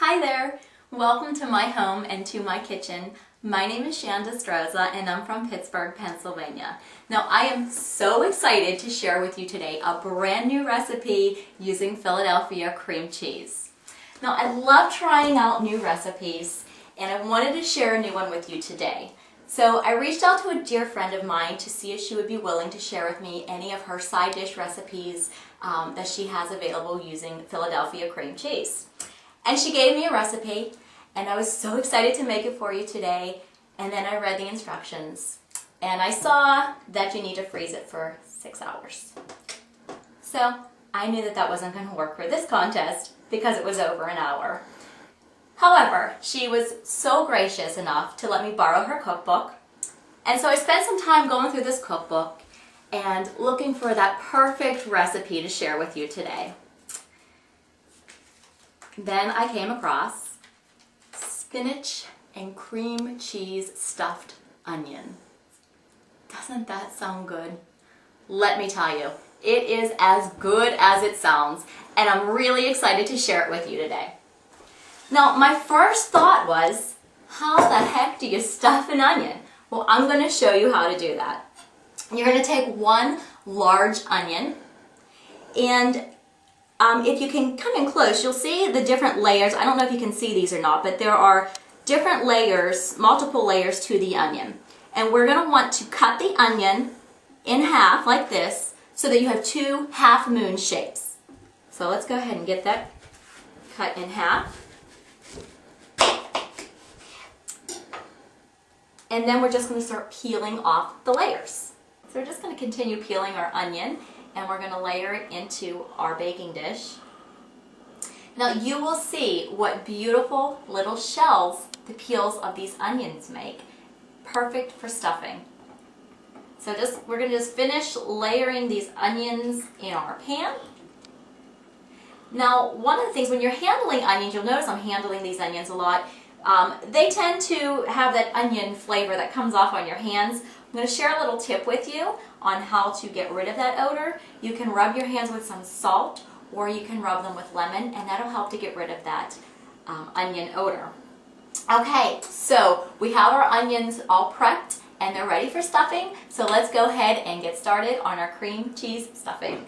Hi there! Welcome to my home and to my kitchen. My name is Chanda Strozza and I'm from Pittsburgh, Pennsylvania. Now I am so excited to share with you today a brand new recipe using Philadelphia cream cheese. Now I love trying out new recipes and I wanted to share a new one with you today. So I reached out to a dear friend of mine to see if she would be willing to share with me any of her side dish recipes that she has available using Philadelphia cream cheese. And she gave me a recipe, and I was so excited to make it for you today. And then I read the instructions, and I saw that you need to freeze it for 6 hours. So I knew that that wasn't going to work for this contest because it was over an hour. However, she was so gracious enough to let me borrow her cookbook. And so I spent some time going through this cookbook and looking for that perfect recipe to share with you today. Then I came across spinach and cream cheese stuffed onion. Doesn't that sound good? Let me tell you, it is as good as it sounds, and I'm really excited to share it with you today. Now, my first thought was, how the heck do you stuff an onion? Well, I'm going to show you how to do that. You're going to take one large onion, and if you can come in close, you'll see the different layers. I don't know if you can see these or not, but there are different layers, multiple layers to the onion. And we're going to want to cut the onion in half like this so that you have two half moon shapes. So let's go ahead and get that cut in half. And then we're just going to start peeling off the layers. So we're just going to continue peeling our onion, and we're going to layer it into our baking dish. Now you will see what beautiful little shells the peels of these onions make. Perfect for stuffing. So we're going to just finish layering these onions in our pan. Now one of the things, when you're handling onions, you'll notice I'm handling these onions a lot. They tend to have that onion flavor that comes off on your hands. I'm going to share a little tip with you on how to get rid of that odor. You can rub your hands with some salt, or you can rub them with lemon, and that'll help to get rid of that onion odor. Okay, so we have our onions all prepped and they're ready for stuffing. So let's go ahead and get started on our cream cheese stuffing.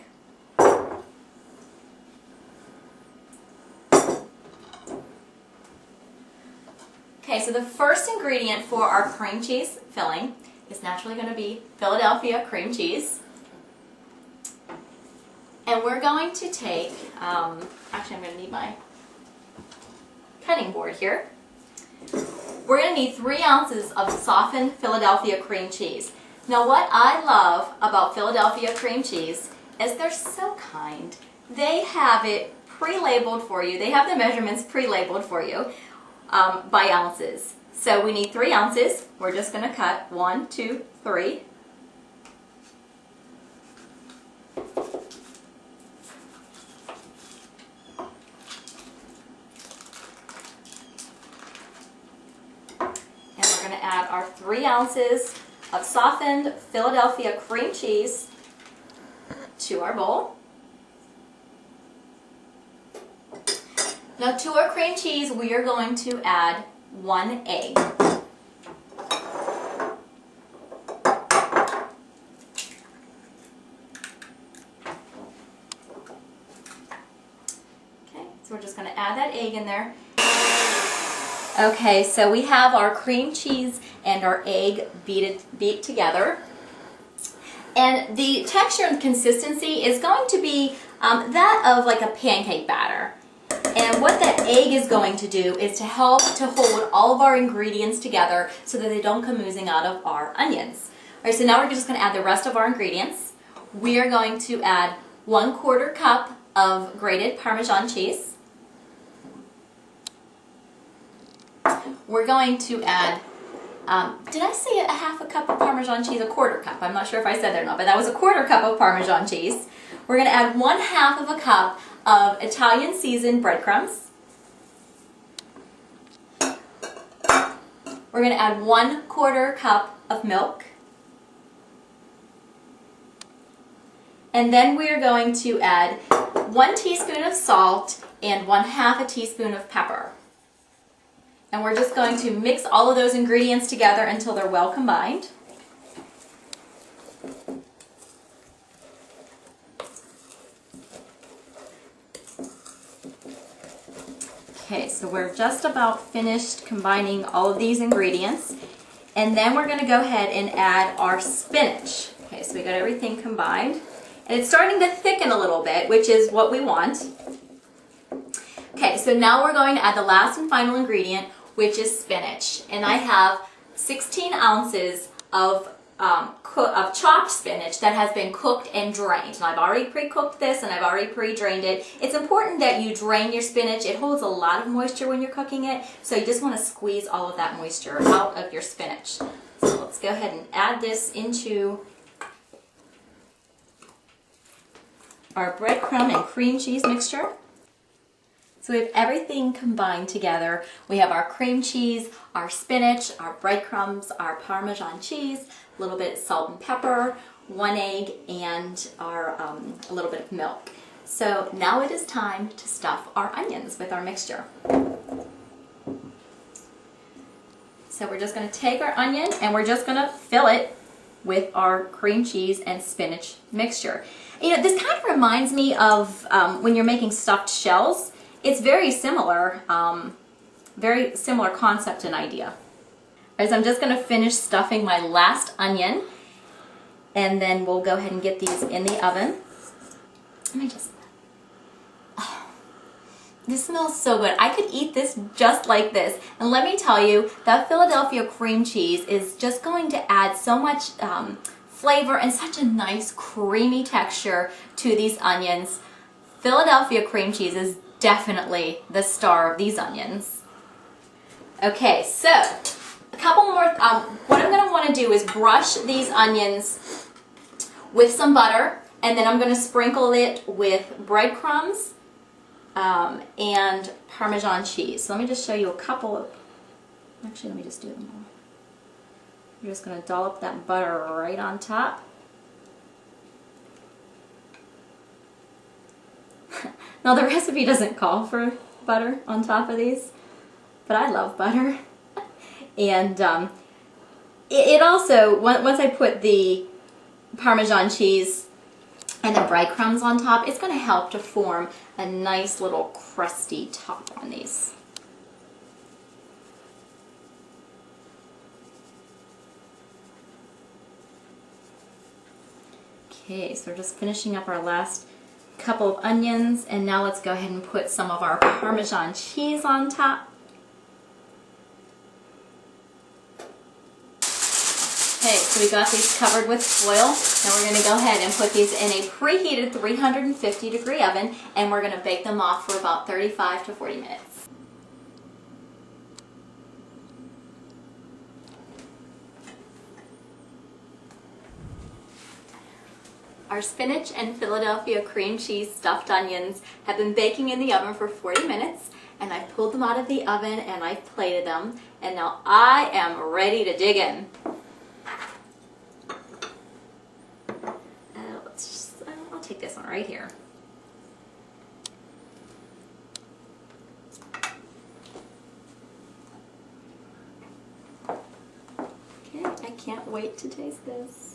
Okay, so the first ingredient for our cream cheese filling is naturally going to be Philadelphia cream cheese. And we're going to take, actually I'm going to need my cutting board here. We're going to need 3 ounces of softened Philadelphia cream cheese. Now what I love about Philadelphia cream cheese is they're so kind. They have it pre-labeled for you. They have the measurements pre-labeled for you by ounces. So we need 3 ounces. We're just going to cut 1, 2, 3. And we're going to add our 3 ounces of softened Philadelphia cream cheese to our bowl. Now to our cream cheese, we are going to add 1 egg. Okay, so we're just going to add that egg in there. Okay, so we have our cream cheese and our egg beat together. And the texture and consistency is going to be that of like a pancake batter. And what that egg is going to do is to help to hold all of our ingredients together so that they don't come oozing out of our onions. All right, so now we're just going to add the rest of our ingredients. We are going to add 1/4 cup of grated Parmesan cheese. We're going to add, did I say a half a cup of Parmesan cheese? A 1/4 cup. I'm not sure if I said that or not, but that was a 1/4 cup of Parmesan cheese. We're going to add 1/2 of a cup of Italian seasoned breadcrumbs. We're going to add 1/4 cup of milk. And then we are going to add 1 teaspoon of salt and 1/2 a teaspoon of pepper. And we're just going to mix all of those ingredients together until they're well combined. Okay, so we're just about finished combining all of these ingredients. And then we're going to go ahead and add our spinach. Okay, so we got everything combined. And it's starting to thicken a little bit, which is what we want. Okay, so now we're going to add the last and final ingredient, which is spinach. And I have 16 ounces of chopped spinach that has been cooked and drained. And I've already pre-cooked this and I've already pre-drained it. It's important that you drain your spinach. It holds a lot of moisture when you're cooking it, so you just want to squeeze all of that moisture out of your spinach. So let's go ahead and add this into our breadcrumb and cream cheese mixture. So we have everything combined together. We have our cream cheese, our spinach, our breadcrumbs, our Parmesan cheese, a little bit of salt and pepper, 1 egg, and our a little bit of milk. So now it is time to stuff our onions with our mixture. So we're just going to take our onion and we're just going to fill it with our cream cheese and spinach mixture. You know, this kind of reminds me of when you're making stuffed shells. It's very similar concept and idea. All right, so I'm just going to finish stuffing my last onion, and then we'll go ahead and get these in the oven. Let me just, oh, this smells so good. I could eat this just like this. And let me tell you, that Philadelphia cream cheese is just going to add so much flavor and such a nice creamy texture to these onions. Philadelphia cream cheese is definitely the star of these onions. Okay, so a couple more, what I'm going to want to do is brush these onions with some butter, and then I'm going to sprinkle it with breadcrumbs and Parmesan cheese. So let me just show you a couple of, actually let me just do them all. You're just going to dollop that butter right on top. Now the recipe doesn't call for butter on top of these, but I love butter. And it also, once I put the Parmesan cheese and the breadcrumbs on top, it's going to help to form a nice little crusty top on these. Okay, so we're just finishing up our last couple of onions, and now let's go ahead and put some of our Parmesan cheese on top. Okay, so we got these covered with foil. Now we're going to go ahead and put these in a preheated 350-degree oven, and we're going to bake them off for about 35 to 40 minutes. Our spinach and Philadelphia cream cheese stuffed onions have been baking in the oven for 40 minutes, and I've pulled them out of the oven and I've plated them, and now I am ready to dig in. I'll take this one right here. Okay, I can't wait to taste this.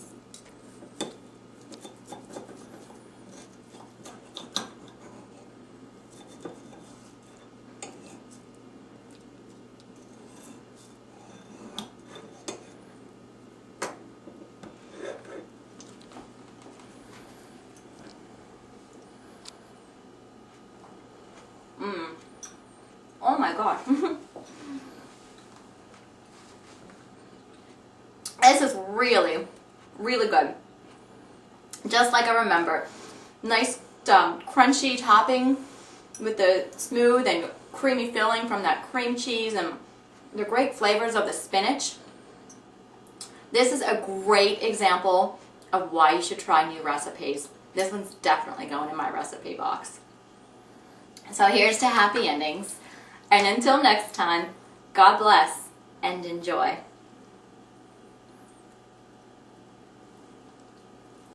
Oh my gosh. This is really, really good. Just like I remember. Nice crunchy topping with the smooth and creamy filling from that cream cheese and the great flavors of the spinach. This is a great example of why you should try new recipes. This one's definitely going in my recipe box. So here's to happy endings. And until next time, God bless and enjoy.